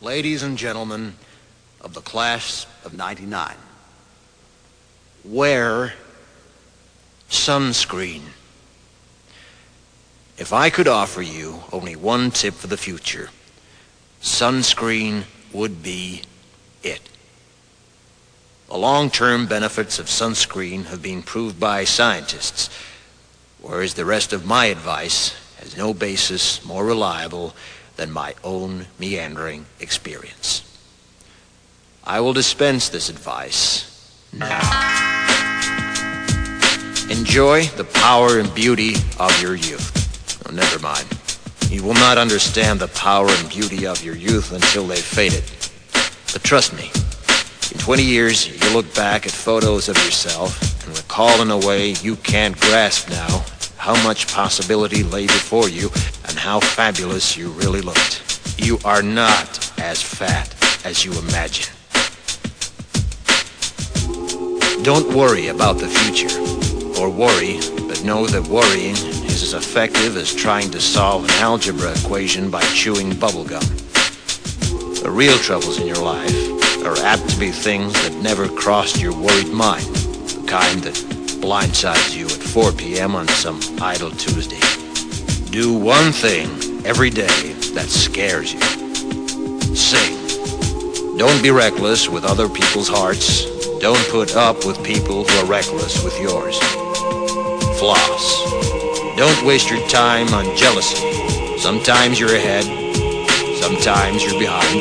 Ladies and gentlemen of the class of '99, wear sunscreen. If I could offer you only one tip for the future, sunscreen would be it. The long-term benefits of sunscreen have been proved by scientists, whereas the rest of my advice has no basis more reliable than my own meandering experience. I will dispense this advice now. Enjoy the power and beauty of your youth. Oh, never mind. You will not understand the power and beauty of your youth until they've faded. But trust me, in 20 years, you'll look back at photos of yourself and recall in a way you can't grasp now how much possibility lay before you and how fabulous you really looked. You are not as fat as you imagine. Don't worry about the future, or worry, but know that worrying is as effective as trying to solve an algebra equation by chewing bubblegum. The real troubles in your life are apt to be things that never crossed your worried mind, the kind that blindsides you at 4 p.m. on some idle Tuesday. Do one thing every day that scares you. Sing. Don't be reckless with other people's hearts. Don't put up with people who are reckless with yours. Floss. Don't waste your time on jealousy. Sometimes you're ahead, sometimes you're behind.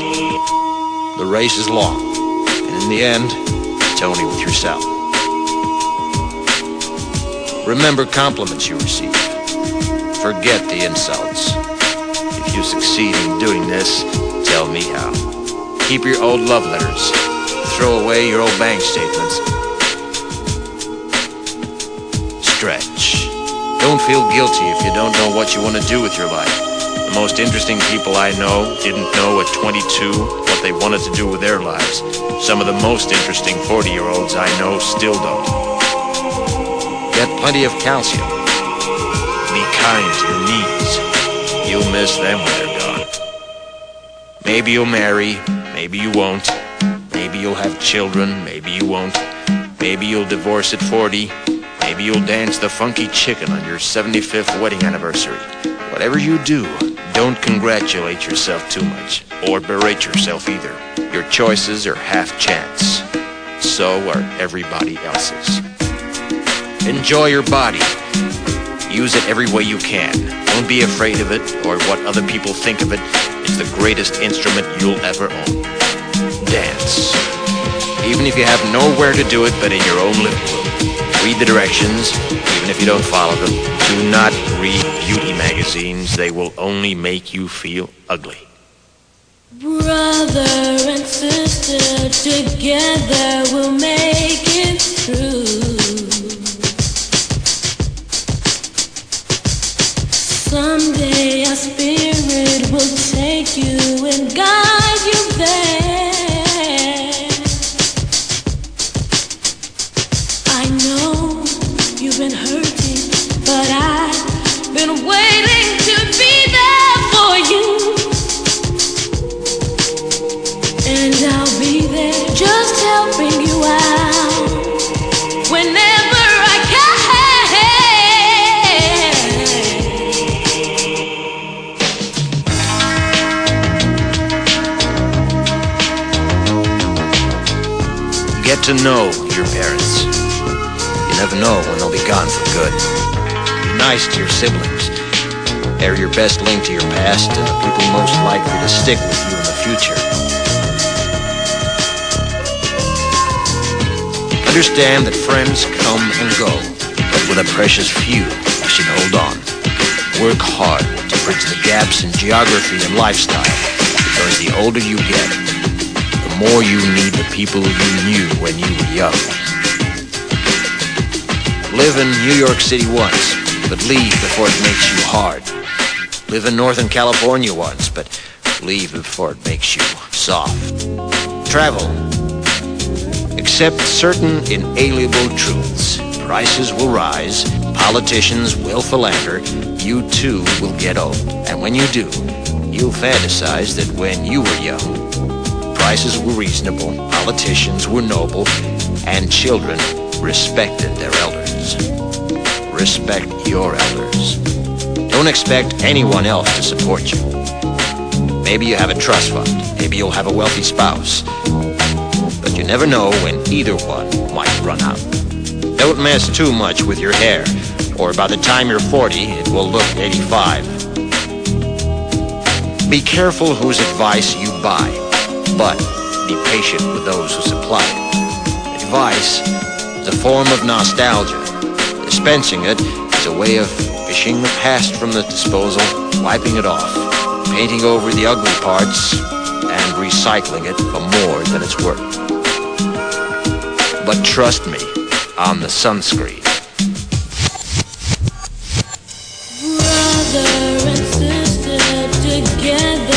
The race is long, and in the end, it's only with yourself. Remember compliments you receive. Forget the insults. If you succeed in doing this, tell me how. Keep your old love letters. Throw away your old bank statements. Stretch. Don't feel guilty if you don't know what you want to do with your life. The most interesting people I know didn't know at 22 what they wanted to do with their lives. Some of the most interesting 40-year-olds I know still don't. Get plenty of calcium. Be kind to your knees. You'll miss them when they're gone. Maybe you'll marry, maybe you won't. Maybe you'll have children, maybe you won't. Maybe you'll divorce at 40. Maybe you'll dance the funky chicken on your 75th wedding anniversary. Whatever you do, don't congratulate yourself too much, or berate yourself either. Your choices are half chance. So are everybody else's. Enjoy your body. Use it every way you can. Don't be afraid of it, or what other people think of it. It's the greatest instrument you'll ever own. Dance. Even if you have nowhere to do it but in your own living room. Read the directions, even if you don't follow them. Do not read beauty magazines. They will only make you feel ugly. Brother and sister, together we'll make it through. Someday our spirit will take you and guide you there. I know you've been hurting, but I've been waiting to be there for you. And I'll be there just helping you out whenever I can. Get to know your parents. You never know when they'll be gone for good. Be nice to your siblings. They're your best link to your past and the people most likely to stick with you in the future. Understand that friends come and go, but with a precious few, you should hold on. Work hard to bridge the gaps in geography and lifestyle, because the older you get, the more you need the people you knew when you were young. Live in New York City once, but leave before it makes you hard. Live in Northern California once, but leave before it makes you soft. Travel. Accept certain inalienable truths. Prices will rise, politicians will philander, you too will get old. And when you do, you'll fantasize that when you were young, prices were reasonable, politicians were noble, and children respected their elders. Respect your elders. Don't expect anyone else to support you. Maybe you have a trust fund. Maybe you'll have a wealthy spouse. But you never know when either one might run out. Don't mess too much with your hair, or by the time you're 40, it will look 85. Be careful whose advice you buy, but be patient with those who supply it. Advice is a form of nostalgia. Dispensing it is a way of fishing the past from the disposal, wiping it off, painting over the ugly parts, and recycling it for more than it's worth. But trust me on the sunscreen. Brother and sister together.